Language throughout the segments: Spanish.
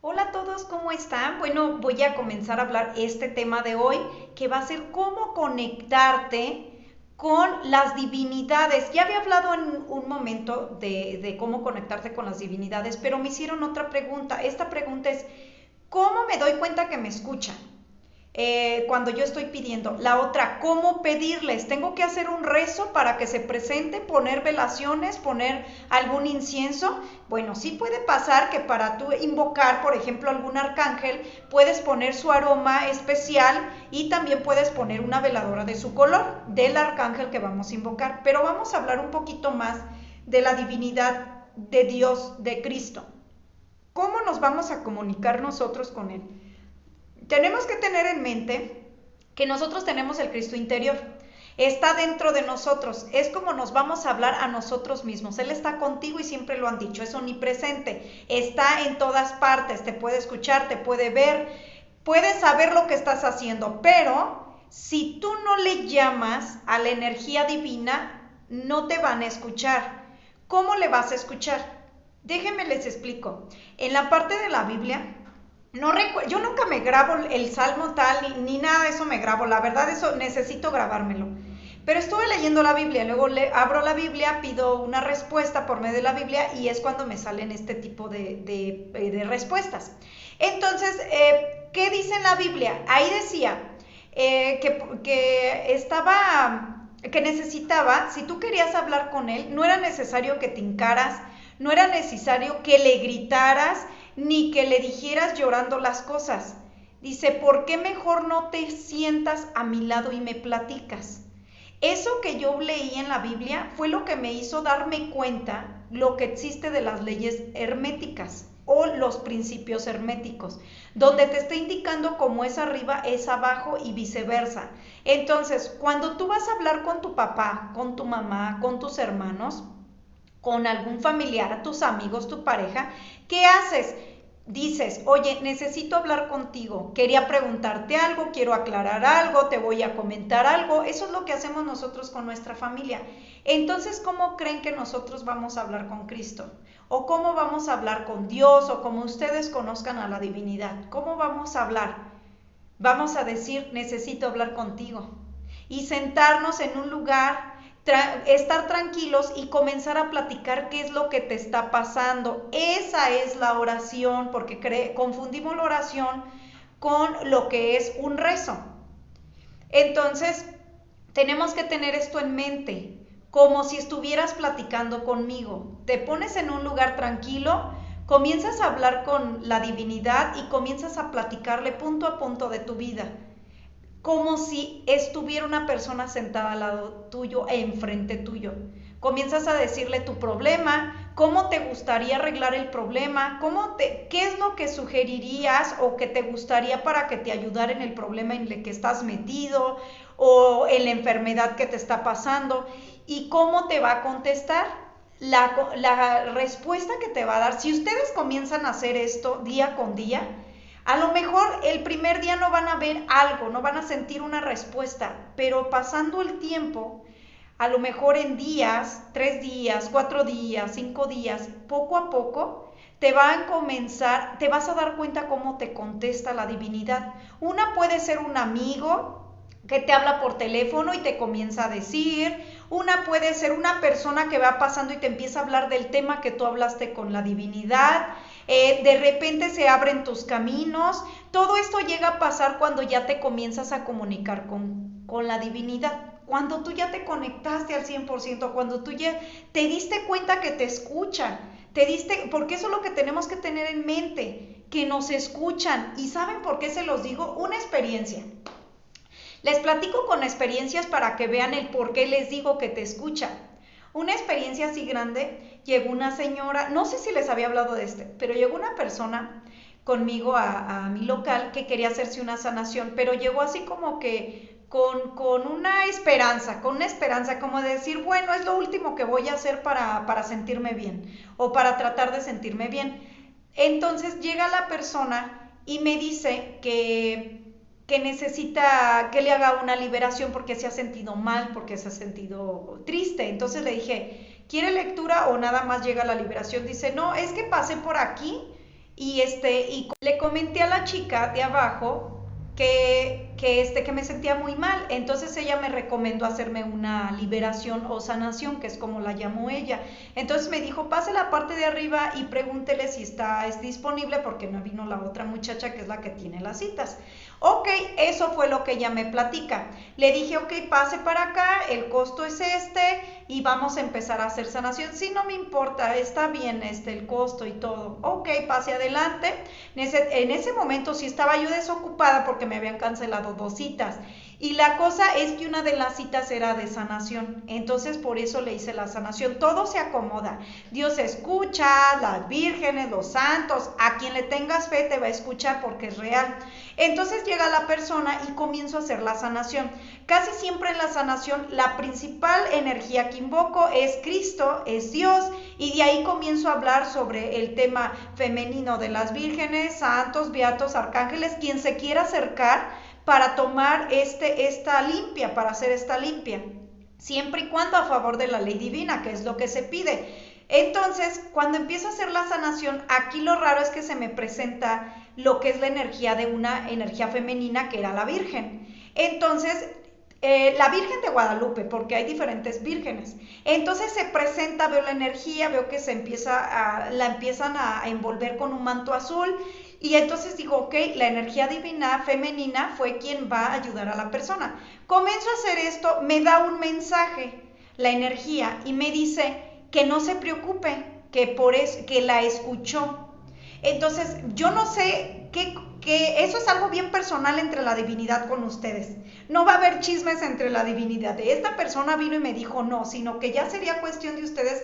Hola a todos, ¿cómo están? Bueno, voy a comenzar a hablar este tema de hoy, que va a ser cómo conectarte con las divinidades. Ya había hablado en un momento de cómo conectarte con las divinidades, pero me hicieron otra pregunta. Esta pregunta es, ¿cómo me doy cuenta que me escuchan? Cuando yo estoy pidiendo. La otra, ¿cómo pedirles? ¿Tengo que hacer un rezo para que se presente, poner velaciones, poner algún incienso? Bueno, sí puede pasar que para tú invocar, por ejemplo, algún arcángel, puedes poner su aroma especial y también puedes poner una veladora de su color, del arcángel que vamos a invocar. Pero vamos a hablar un poquito más de la divinidad de Dios, de Cristo. ¿Cómo nos vamos a comunicar nosotros con Él? Tenemos que tener en mente que nosotros tenemos el Cristo interior. Está dentro de nosotros. Es como nos vamos a hablar a nosotros mismos. Él está contigo y siempre lo han dicho. Es omnipresente. Está en todas partes. Te puede escuchar, te puede ver, puede saber lo que estás haciendo. Pero si tú no le llamas a la energía divina, no te van a escuchar. ¿Cómo le vas a escuchar? Déjenme les explico. En la parte de la Biblia, no yo nunca me grabo el salmo tal, ni nada de eso me grabo, la verdad eso necesito grabármelo. Pero estuve leyendo la Biblia, luego abro la Biblia, pido una respuesta por medio de la Biblia y es cuando me salen este tipo de respuestas. Entonces, ¿qué dice en la Biblia? Ahí decía que necesitaba, si tú querías hablar con él, no era necesario que te hincaras, no era necesario que le gritaras, ni que le dijeras llorando las cosas. Dice, ¿por qué mejor no te sientas a mi lado y me platicas? Eso que yo leí en la Biblia fue lo que me hizo darme cuenta lo que existe de las leyes herméticas o los principios herméticos, donde te está indicando cómo es arriba, es abajo y viceversa. Entonces, cuando tú vas a hablar con tu papá, con tu mamá, con tus hermanos, con algún familiar, tus amigos, tu pareja, ¿qué haces? Dices, oye, necesito hablar contigo, quería preguntarte algo, quiero aclarar algo, te voy a comentar algo. Eso es lo que hacemos nosotros con nuestra familia. Entonces, ¿cómo creen que nosotros vamos a hablar con Cristo? ¿O cómo vamos a hablar con Dios? ¿O como ustedes conozcan a la divinidad? ¿Cómo vamos a hablar? Vamos a decir, necesito hablar contigo. Y sentarnos en un lugar, estar tranquilos y comenzar a platicar qué es lo que te está pasando. Esa es la oración, porque confundimos la oración con lo que es un rezo. Entonces, tenemos que tener esto en mente, como si estuvieras platicando conmigo. Te pones en un lugar tranquilo, comienzas a hablar con la divinidad y comienzas a platicarle punto a punto de tu vida, como si estuviera una persona sentada al lado tuyo e enfrente tuyo. Comienzas a decirle tu problema, cómo te gustaría arreglar el problema, qué es lo que sugerirías o que te gustaría para que te ayudara en el problema en el que estás metido o en la enfermedad que te está pasando y cómo te va a contestar. La respuesta que te va a dar, si ustedes comienzan a hacer esto día con día, a lo mejor el primer día no van a ver algo, no van a sentir una respuesta, pero pasando el tiempo, a lo mejor en días, 3 días, 4 días, 5 días, poco a poco, te van a comenzar, te vas a dar cuenta cómo te contesta la divinidad. Una puede ser un amigo que te habla por teléfono y te comienza a decir, una puede ser una persona que va pasando y te empieza a hablar del tema que tú hablaste con la divinidad, de repente se abren tus caminos. Todo esto llega a pasar cuando ya te comienzas a comunicar con la divinidad, cuando tú ya te conectaste al 100%, cuando tú ya te diste cuenta que te escuchan, porque eso es lo que tenemos que tener en mente, que nos escuchan. ¿Y saben por qué se los digo? Una experiencia. Les platico con experiencias para que vean el por qué les digo que te escuchan. Una experiencia así grande, llegó una señora, no sé si les había hablado de pero llegó una persona conmigo a mi local que quería hacerse una sanación, pero llegó así como que con una esperanza, como de decir, bueno, es lo último que voy a hacer para sentirme bien o para tratar de sentirme bien. Entonces llega la persona y me dice que necesita que le haga una liberación porque se ha sentido mal, porque se ha sentido triste. Entonces le dije, ¿quiere lectura o nada más llega la liberación? Dice, no, es que pasé por aquí y le comenté a la chica de abajo que me sentía muy mal. Entonces ella me recomendó hacerme una liberación o sanación, que es como la llamó ella. Entonces me dijo, pase la parte de arriba y pregúntele si es disponible, porque no vino la otra muchacha que es la que tiene las citas. Ok, eso fue lo que ella me platica. Le dije, ok, pase para acá, el costo es y vamos a empezar a hacer sanación. Sí, no me importa, está bien el costo y todo. Ok, pase adelante. En ese momento sí estaba yo desocupada porque me habían cancelado 2 citas. Y la cosa es que una de las citas era de sanación, entonces por eso le hice la sanación. Todo se acomoda, Dios escucha, las vírgenes, los santos, a quien le tengas fe te va a escuchar porque es real. Entonces llega la persona y comienzo a hacer la sanación. Casi siempre en la sanación la principal energía que invoco es Cristo, es Dios, y de ahí comienzo a hablar sobre el tema femenino de las vírgenes, santos, beatos, arcángeles, quien se quiera acercar para tomar esta limpia, para hacer esta limpia, siempre y cuando a favor de la ley divina, que es lo que se pide. Entonces, cuando empiezo a hacer la sanación, aquí lo raro es que se me presenta lo que es la energía de una energía femenina, que era la Virgen. Entonces, la Virgen de Guadalupe, porque hay diferentes vírgenes. Entonces se presenta, veo la energía, veo que la empiezan a envolver con un manto azul, y entonces digo, ok, la energía divina femenina fue quien va a ayudar a la persona. Comienzo a hacer esto, me da un mensaje, la energía, y me dice que no se preocupe, que la escuchó. Entonces, yo no sé que eso es algo bien personal entre la divinidad con ustedes. No va a haber chismes entre la divinidad. De esta persona vino y me dijo no, sino que ya sería cuestión de ustedes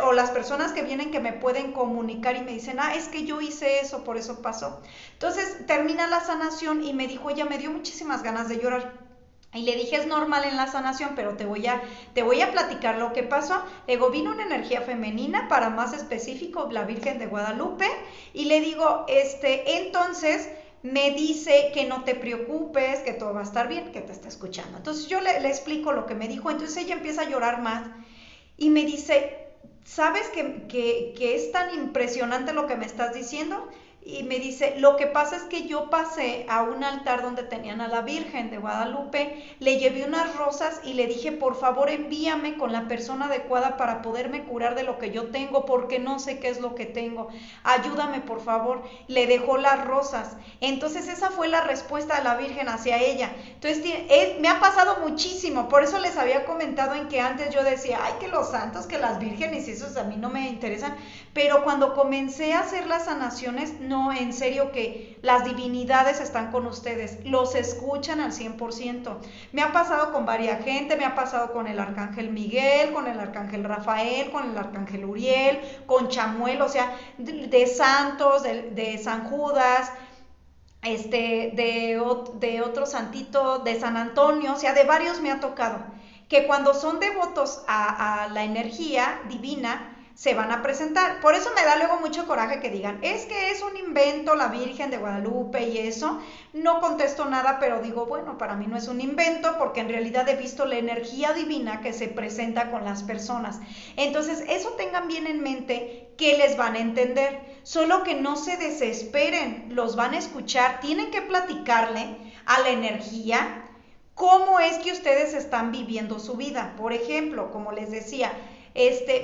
o las personas que vienen que me pueden comunicar y me dicen, es que yo hice eso, por eso pasó. Entonces, termina la sanación y me dijo, ella me dio muchísimas ganas de llorar. Y le dije, es normal en la sanación, pero te voy a platicar lo que pasó. Luego vino una energía femenina, para más específico, la Virgen de Guadalupe, y le digo, entonces me dice que no te preocupes, que todo va a estar bien, que te está escuchando. Entonces yo le explico lo que me dijo, entonces ella empieza a llorar más y me dice, ¿sabes que es tan impresionante lo que me estás diciendo? Y me dice, lo que pasa es que yo pasé a un altar donde tenían a la Virgen de Guadalupe, le llevé unas rosas y le dije, por favor envíame con la persona adecuada para poderme curar de lo que yo tengo, porque no sé qué es lo que tengo, ayúdame por favor. Le dejó las rosas. Entonces esa fue la respuesta de la Virgen hacia ella. Entonces me ha pasado muchísimo, por eso les había comentado en que antes yo decía, ay, que los santos, que las vírgenes, y esos a mí no me interesan, pero cuando comencé a hacer las sanaciones, no, en serio que las divinidades están con ustedes, los escuchan al 100%. Me ha pasado con varias gente, me ha pasado con el arcángel Miguel, con el arcángel Rafael, con el arcángel Uriel, con Chamuel, o sea, de santos, de San Judas, de otro santito, de San Antonio, o sea, de varios me ha tocado, que cuando son devotos a la energía divina, se van a presentar. Por eso me da luego mucho coraje que digan, es que es un invento la Virgen de Guadalupe y eso. No contesto nada, pero digo, bueno, para mí no es un invento, porque en realidad he visto la energía divina que se presenta con las personas. Entonces, eso tengan bien en mente, que les van a entender. Solo que no se desesperen, los van a escuchar, tienen que platicarle a la energía cómo es que ustedes están viviendo su vida. Por ejemplo, como les decía,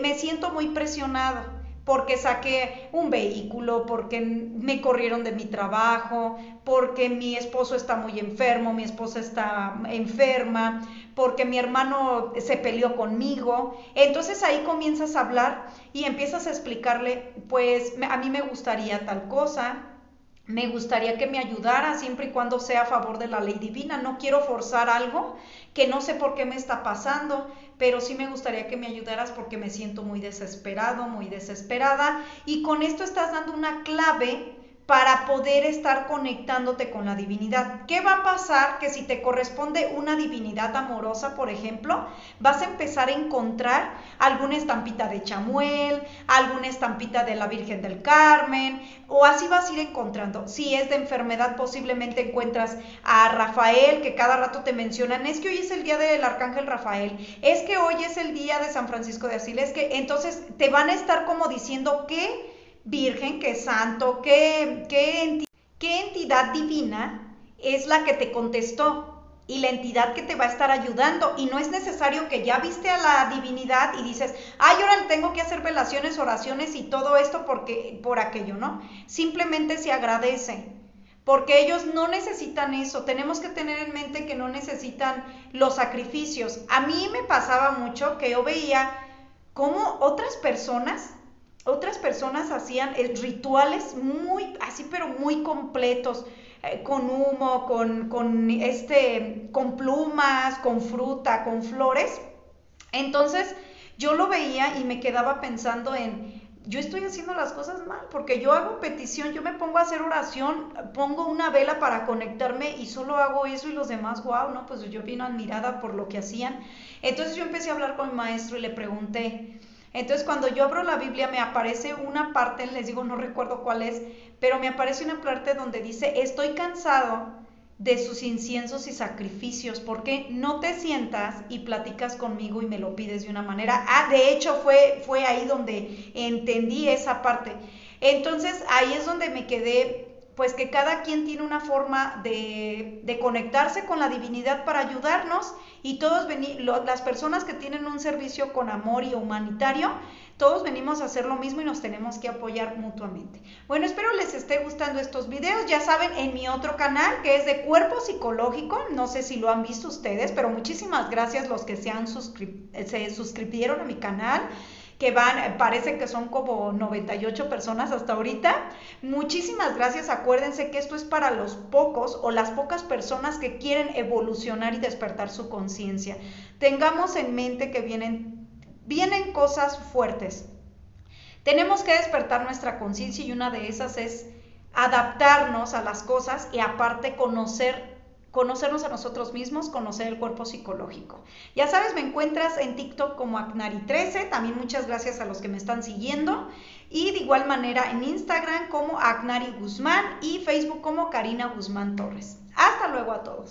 me siento muy presionado porque saqué un vehículo, porque me corrieron de mi trabajo, porque mi esposo está muy enfermo, mi esposa está enferma, porque mi hermano se peleó conmigo. Entonces ahí comienzas a hablar y empiezas a explicarle, pues a mí me gustaría tal cosa, me gustaría que me ayudara siempre y cuando sea a favor de la ley divina. No quiero forzar algo que no sé por qué me está pasando, pero sí me gustaría que me ayudaras porque me siento muy desesperado, muy desesperada. Y con esto estás dando una clave para poder estar conectándote con la divinidad. ¿Qué va a pasar? Que si te corresponde una divinidad amorosa, por ejemplo, vas a empezar a encontrar alguna estampita de Chamuel, alguna estampita de la Virgen del Carmen, o así vas a ir encontrando. Si es de enfermedad, posiblemente encuentras a Rafael, que cada rato te mencionan, es que hoy es el día del arcángel Rafael, es que hoy es el día de San Francisco de Asís, es que entonces te van a estar como diciendo virgen, qué santo, qué entidad divina es la que te contestó y la entidad que te va a estar ayudando. Y no es necesario que ya viste a la divinidad y dices, ay, ahora tengo que hacer velaciones, oraciones y todo esto por aquello, ¿no? Simplemente se agradece, porque ellos no necesitan eso. Tenemos que tener en mente que no necesitan los sacrificios. A mí me pasaba mucho que yo veía cómo otras personas hacían rituales muy así, pero muy completos, con humo, con plumas, con fruta, con flores. Entonces yo lo veía y me quedaba pensando en, yo estoy haciendo las cosas mal, porque yo hago petición, yo me pongo a hacer oración, pongo una vela para conectarme y solo hago eso, y los demás, wow, no, pues yo vino admirada por lo que hacían. Entonces yo empecé a hablar con mi maestro y le pregunté. Entonces cuando yo abro la Biblia me aparece una parte, les digo, no recuerdo cuál es, pero me aparece una parte donde dice, estoy cansado de sus inciensos y sacrificios, porque no te sientas y platicas conmigo y me lo pides de una manera. De hecho fue ahí donde entendí esa parte. Entonces ahí es donde me quedé, pues que cada quien tiene una forma de conectarse con la divinidad para ayudarnos, y todos las personas que tienen un servicio con amor y humanitario, todos venimos a hacer lo mismo y nos tenemos que apoyar mutuamente. Bueno, espero les esté gustando estos videos. Ya saben, en mi otro canal, que es de cuerpo psicológico, no sé si lo han visto ustedes, pero muchísimas gracias los que se suscribieron a mi canal, que parece que son como 98 personas hasta ahorita. Muchísimas gracias. Acuérdense que esto es para los pocos o las pocas personas que quieren evolucionar y despertar su conciencia. Tengamos en mente que vienen cosas fuertes. Tenemos que despertar nuestra conciencia, y una de esas es adaptarnos a las cosas, y aparte conocernos a nosotros mismos, conocer el cuerpo psicológico. Ya sabes, me encuentras en TikTok como Acnari13, también muchas gracias a los que me están siguiendo, y de igual manera en Instagram como Acnari Guzmán y Facebook como Karina Guzmán Torres. Hasta luego a todos.